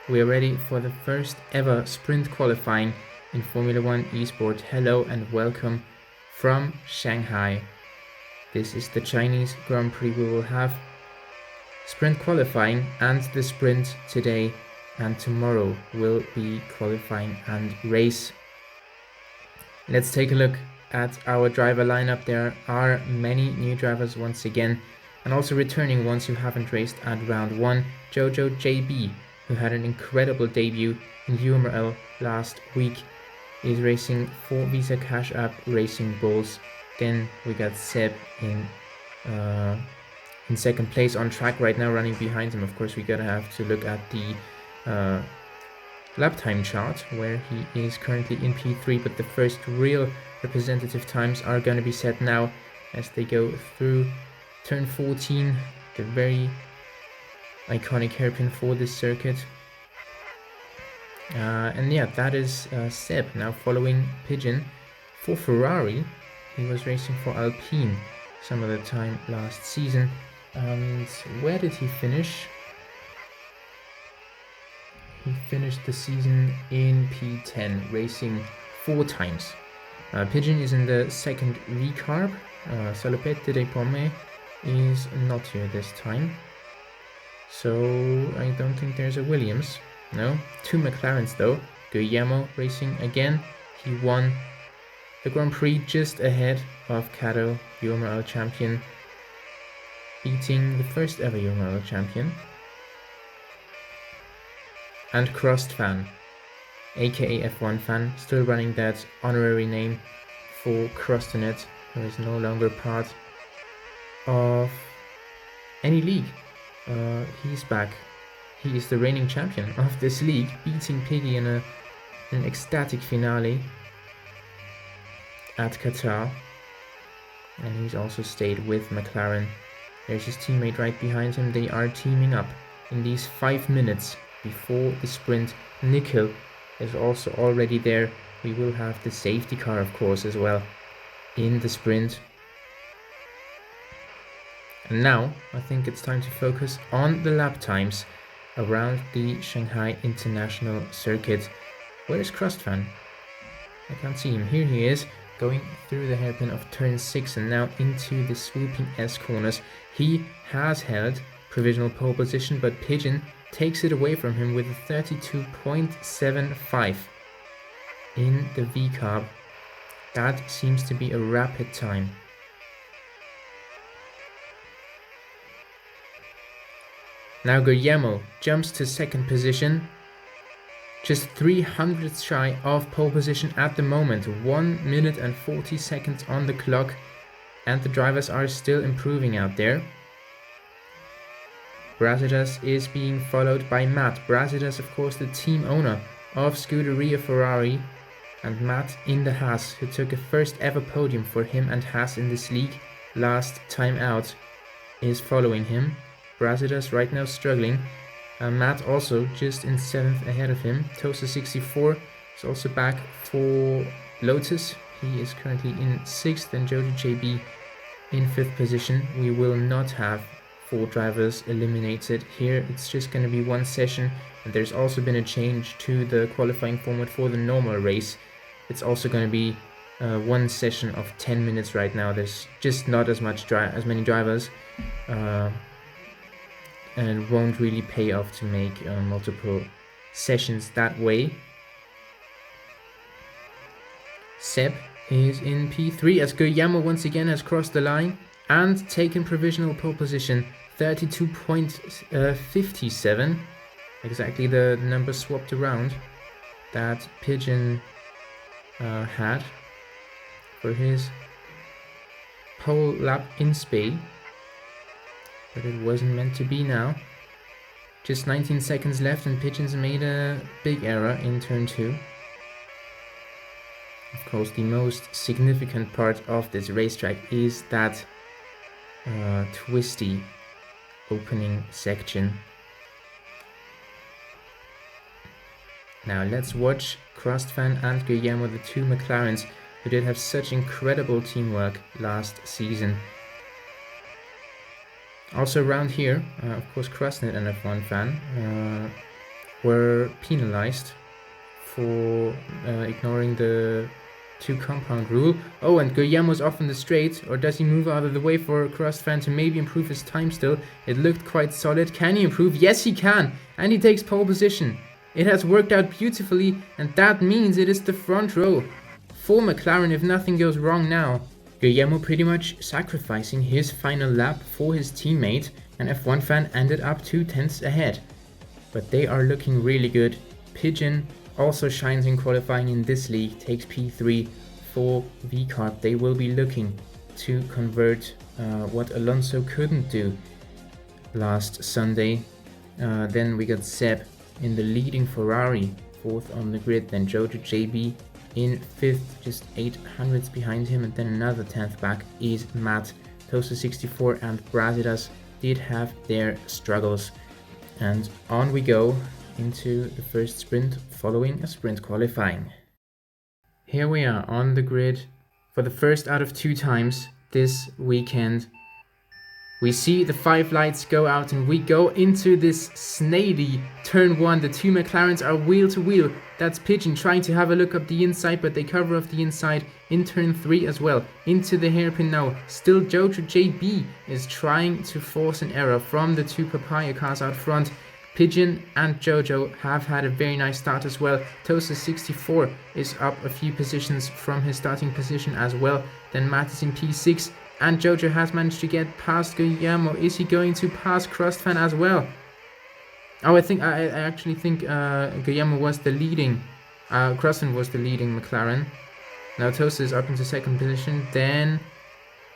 we are ready for the first ever sprint qualifying in Formula 1 eSport. Hello and welcome from Shanghai. This is the Chinese Grand Prix. We will have sprint qualifying and the sprint today, and tomorrow will be qualifying and race. Let's take a look at our driver lineup. There are many new drivers once again, and also returning ones who haven't raced at round 1. Jojo JB, who had an incredible debut in UMRL last week, is racing for Visa Cash App Racing Bulls. Then we got Seb in second place on track right now, running behind him. Of course, we gotta have to look at the lap time chart, where he is currently in P3, but the first real representative times are going to be set now as they go through turn 14, the very iconic hairpin for this circuit. And yeah, that is Seb now following Pigeon for Ferrari. He was racing for Alpine some of the time last season. And where did he finish? He finished the season in P10, racing 4 times. Pigeon is in the second V-Carb. Salopette de Pomme is not here this time. So I don't think there's a Williams. No, 2 McLarens though. Guillermo racing again. He won the Grand Prix just ahead of Cato, UMRL champion, beating the first ever UMRL champion. And Crossed Fan, aka F1 Fan, still running that honorary name for Crostanet, who is no longer part of any league. He's back. He is the reigning champion of this league, beating Piggy in an ecstatic finale at Qatar. And he's also stayed with McLaren. There's his teammate right behind him. They are teaming up in these 5 minutes before the sprint. Nikhil is also already there. We will have the safety car, of course, as well in the sprint. And now I think it's time to focus on the lap times around the Shanghai International Circuit. Where is Crustfan? I can't see him. Here he is, going through the hairpin of turn 6 and now into the swooping S corners. He has held provisional pole position, but Pigeon takes it away from him with a 32.75 in the V-Carb. That seems to be a rapid time. Now Guillermo jumps to second position, just 300ths shy of pole position at the moment. 1 minute and 40 seconds on the clock, and the drivers are still improving out there. Brasidas is being followed by Matt. Brasidas, of course, the team owner of Scuderia Ferrari, and Matt in the Haas, who took a first ever podium for him and Haas in this league last time out, is following him. Brasidas right now struggling. Matt also just in 7th ahead of him. Tosa64 is also back for Lotus. He is currently in 6th, and Jojo JB in 5th position. We will not have 4 drivers eliminated here. It's just going to be 1 session, and there's also been a change to the qualifying format for the normal race. It's also going to be 1 session of 10 minutes right now. There's just not as many drivers, and it won't really pay off to make multiple sessions that way. Seb is in P3 as Guillermo once again has crossed the line and taken provisional pole position. 32.57, exactly the number swapped around that Pigeon had for his pole lap in Spain. But it wasn't meant to be now. Just 19 seconds left, and Pigeon's made a big error in turn 2. Of course, the most significant part of this racetrack is that twisty opening section. Now let's watch Crustfan and Guillermo, the 2 McLarens who did have such incredible teamwork last season. Also around here, of course, Krasnit and F1 Fan were are penalized for ignoring the 2 compound rule. Oh, and Guillermo's off in the straight, or does he move out of the way for Crustfan to maybe improve his time still? It looked quite solid. Can he improve? Yes, he can, and he takes pole position. It has worked out beautifully, and that means it is the front row for McLaren if nothing goes wrong now. Guillermo pretty much sacrificing his final lap for his teammate, and F1 fan ended up 2 tenths ahead. But they are looking really good. Pigeon also shines in qualifying in this league, takes P3 for VCARB. They will be looking to convert what Alonso couldn't do last Sunday. Then we got Seb in the leading Ferrari, 4th on the grid. Then Jojo JB in 5th, just 800ths behind him. And then another 10th back is Matt. Toaster64 and Brasidas did have their struggles. And on we go into the first sprint following a sprint qualifying. Here we are on the grid for the first out of 2 times this weekend. We see the 5 lights go out and we go into this snady turn 1. The 2 McLarens are wheel to wheel. That's Pigeon trying to have a look up the inside, but they cover off the inside in turn 3 as well. Into the hairpin now. Still Jojo JB is trying to force an error from the 2 papaya cars out front. Pigeon and Jojo have had a very nice start as well. Toaster64 is up a few positions from his starting position as well. Then Matt is in P6 and Jojo has managed to get past Guillermo. Is he going to pass Crustfan as well? Oh, I actually think Guillermo was the leading. Crustfan was the leading McLaren. Now Toaster is up into 2nd position. Then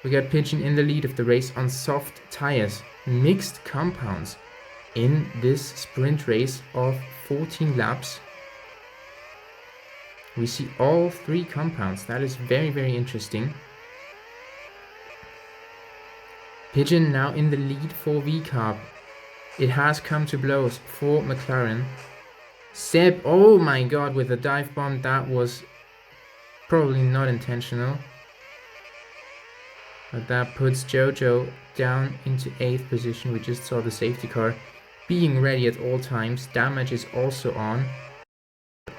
we got Pigeon in the lead of the race on soft tires. Mixed compounds in this sprint race of 14 laps. We see all 3 compounds. That is very, very interesting. Pigeon now in the lead for VCARB. It has come to blows for McLaren. Seb, oh my god, with a dive bomb. That was probably not intentional. But that puts Jojo down into 8th position. We just saw the safety car being ready at all times. Damage is also on,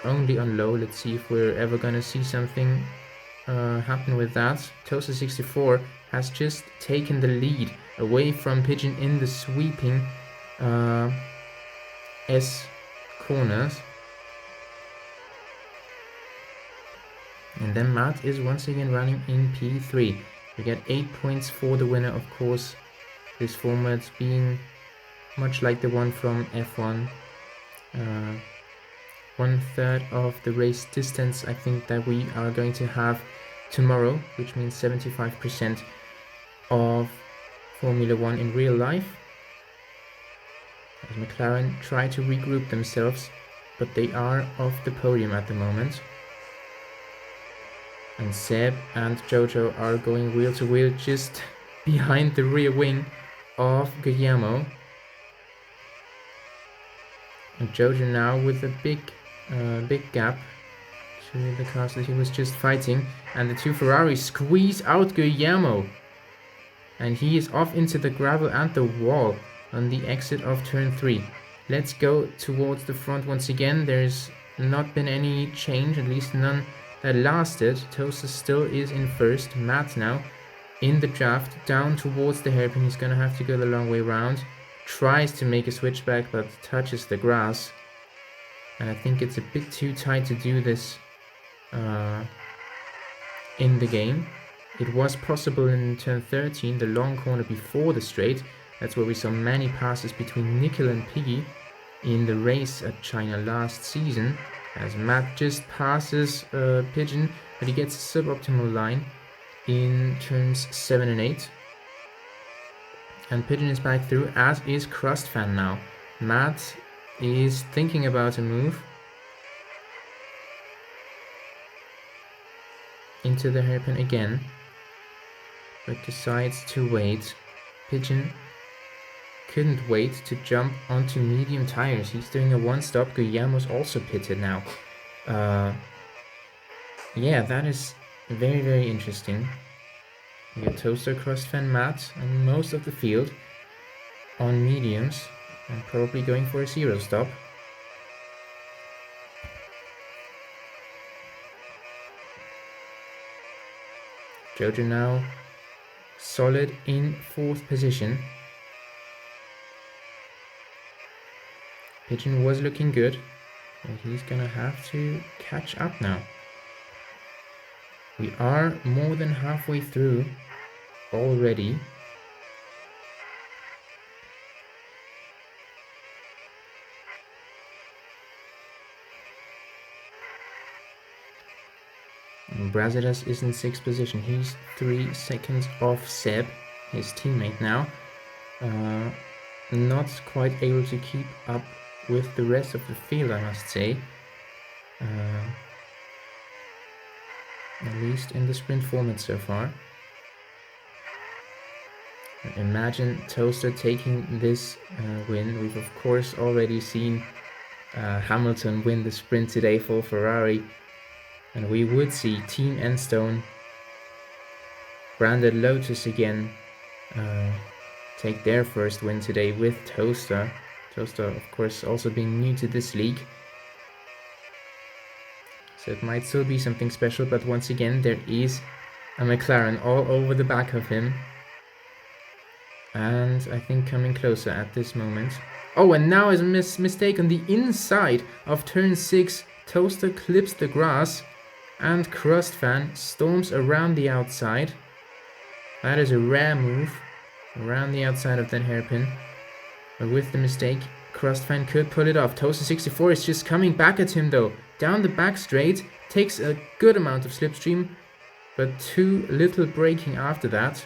only on low. Let's see if we're ever gonna see something happen with that. Toaster64 has just taken the lead away from Pigeon in the sweeping S corners. And then Matt is once again running in P3. We get 8 points for the winner, of course. This format being much like the one from F1. 1/3 of the race distance I think that we are going to have tomorrow, which means 75% of Formula 1 in real life. As McLaren try to regroup themselves, but they are off the podium at the moment. And Seb and Jojo are going wheel to wheel just behind the rear wing of Guillermo. And Jojo now with a big gap to the cars that he was just fighting. And the 2 Ferraris squeeze out Guillermo. And he is off into the gravel and the wall on the exit of turn 3. Let's go towards the front once again. There's not been any change, at least none that lasted. Toaster still is in first. Matt now in the draft down towards the hairpin. He's gonna have to go the long way round. Tries to make a switchback but touches the grass. And I think it's a bit too tight to do this in the game. It was possible in turn 13, the long corner before the straight. That's where we saw many passes between Nickel and Piggy in the race at China last season. As Matt just passes Pigeon, but he gets a suboptimal line in turns 7 and 8. And Pigeon is back through, as is Crustfan now. Matt is thinking about a move into the hairpin again, but decides to wait. Pigeon couldn't wait to jump onto medium tires. He's doing a 1-stop. Guillermo's also pitted now. Yeah, that is very, very interesting. We got Toaster, Crustfan, Matt, and most of the field on mediums, and probably going for a 0 stop. Jojo now solid in 4th position. Pigeon was looking good, and he's gonna have to catch up now. We are more than halfway through already. Brasidas is in 6th position. He's 3 seconds off Seb, his teammate now. Not quite able to keep up with the rest of the field, I must say. At least in the sprint format so far. Imagine Toaster taking this win. We've of course already seen Hamilton win the sprint today for Ferrari. And we would see Team Enstone, branded Lotus again, take their first win today with Toaster. Toaster, of course, also being new to this league. So it might still be something special, but once again, there is a McLaren all over the back of him. And I think coming closer at this moment. Oh, and now is a mistake on the inside of turn 6. Toaster clips the grass. And Crustfan storms around the outside. That is a rare move. Around the outside of that hairpin. But with the mistake, Crustfan could pull it off. Toaster64 is just coming back at him though. Down the back straight. Takes a good amount of slipstream. But too little braking after that.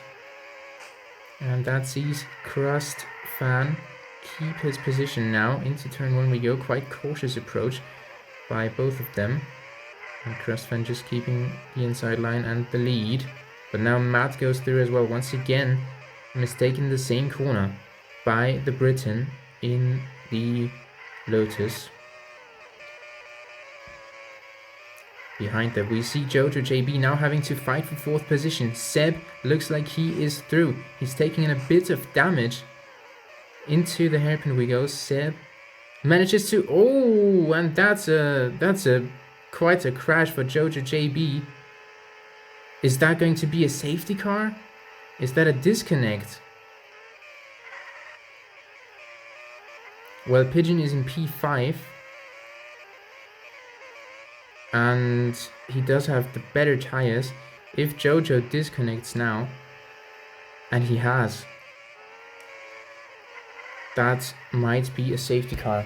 And that sees Crustfan keep his position now. Into turn 1 we go. Quite cautious approach by both of them. And Crustfan just keeping the inside line and the lead. But now Matt goes through as well. Once again, mistaken the same corner by the Briton in the Lotus. Behind that we see Jojo JB now having to fight for 4th position. Seb looks like he is through. He's taking in a bit of damage. Into the hairpin we go. Seb manages to... Oh, and that's a quite a crash for Jojo JB. Is that going to be a safety car? Is that a disconnect? Well, Pigeon is in P5. And he does have the better tires. If Jojo disconnects now, and he has, that might be a safety car.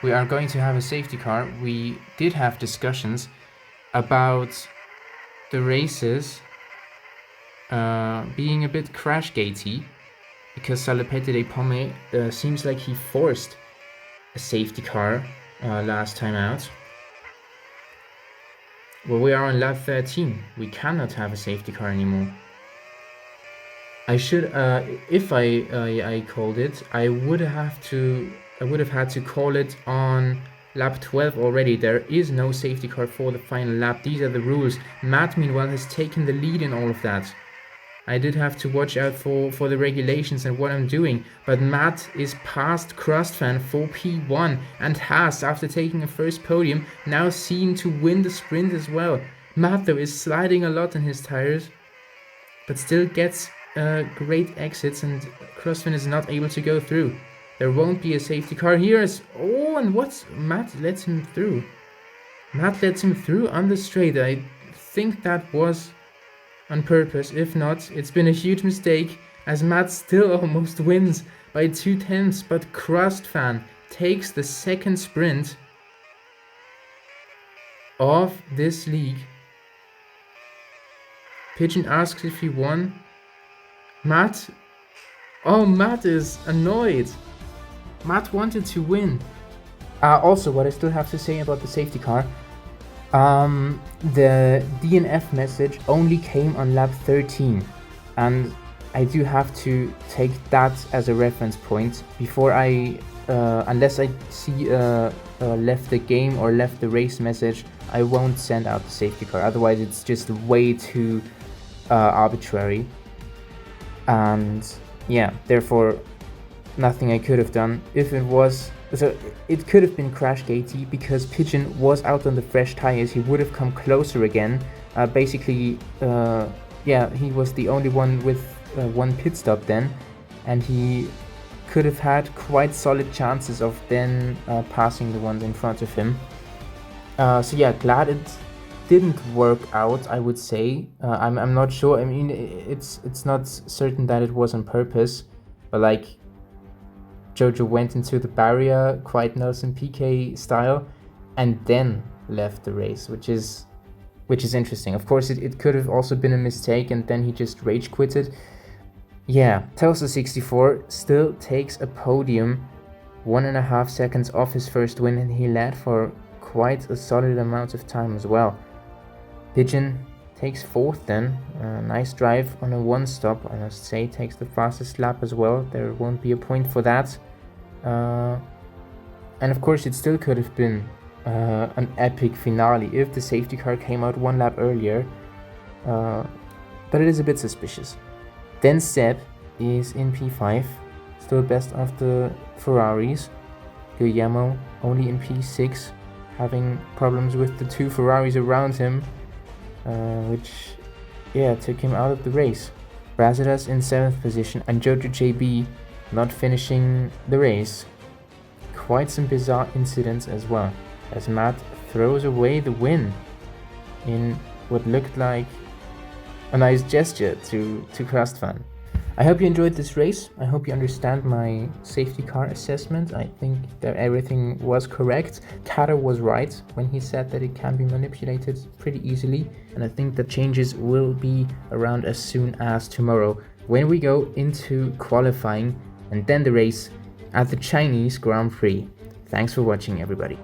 We are going to have a safety car. We did have discussions about the races being a bit crash-gatey, because Salepete de Pomme seems like he forced a safety car last time out. Well, we are on lap 13. We cannot have a safety car anymore. I should, if I called it, I would have had to call it on lap 12 already. There is no safety car for the final lap. These are the rules. Matt, meanwhile, has taken the lead in all of that. I did have to watch out for the regulations and what I'm doing. But Matt is past Crustfan for P1 and has, after taking a first podium, now seen to win the sprint as well. Matt, though, is sliding a lot on his tires, but still gets great exits, and Crustfan is not able to go through. There won't be a safety car here. Oh, and what's... Matt lets him through. Matt lets him through on the straight. I think that was on purpose. If not, it's been a huge mistake, as Matt still almost wins by 0.2, but Crustfan takes the second sprint of this league. Pigeon asks if he won. Matt... Oh, Matt is annoyed. Matt wanted to win. Also, what I still have to say about the safety car. The DNF message only came on lap 13. And I do have to take that as a reference point before I... unless I see left the game or left the race message, I won't send out the safety car. Otherwise, it's just way too arbitrary. And yeah, therefore, nothing I could have done. If it was, so it could have been crash gatey because Pigeon was out on the fresh tires. He would have come closer again. Basically, yeah, he was the only one with one pit stop then, and he could have had quite solid chances of then passing the ones in front of him. So yeah, glad it didn't work out, I would say. I'm not sure. I mean, it's not certain that it was on purpose, but like Jojo went into the barrier quite Nelson Piquet style and then left the race, which is interesting. Of course, it could have also been a mistake and then he just rage quitted. Yeah, Telsa64 still takes a podium, 1.5 seconds off his first win, and he led for quite a solid amount of time as well. Pigeon takes 4th then. Nice drive on a 1-stop, I must say. Takes the fastest lap as well. There won't be a point for that. And of course it still could have been an epic finale if the safety car came out 1 lap earlier. But it is a bit suspicious. Then Seb is in P5, still best of the Ferraris. Guillermo only in P6, having problems with the 2 Ferraris around him, which, yeah, took him out of the race. Brasidas in 7th position and Jojo JB not finishing the race. Quite some bizarre incidents as well, as Matt throws away the win in what looked like a nice gesture to Krastvan. I hope you enjoyed this race. I hope you understand my safety car assessment. I think that everything was correct. Tata was right when he said that it can be manipulated pretty easily, and I think the changes will be around as soon as tomorrow when we go into qualifying and then the race at the Chinese Grand Prix. Thanks for watching, everybody.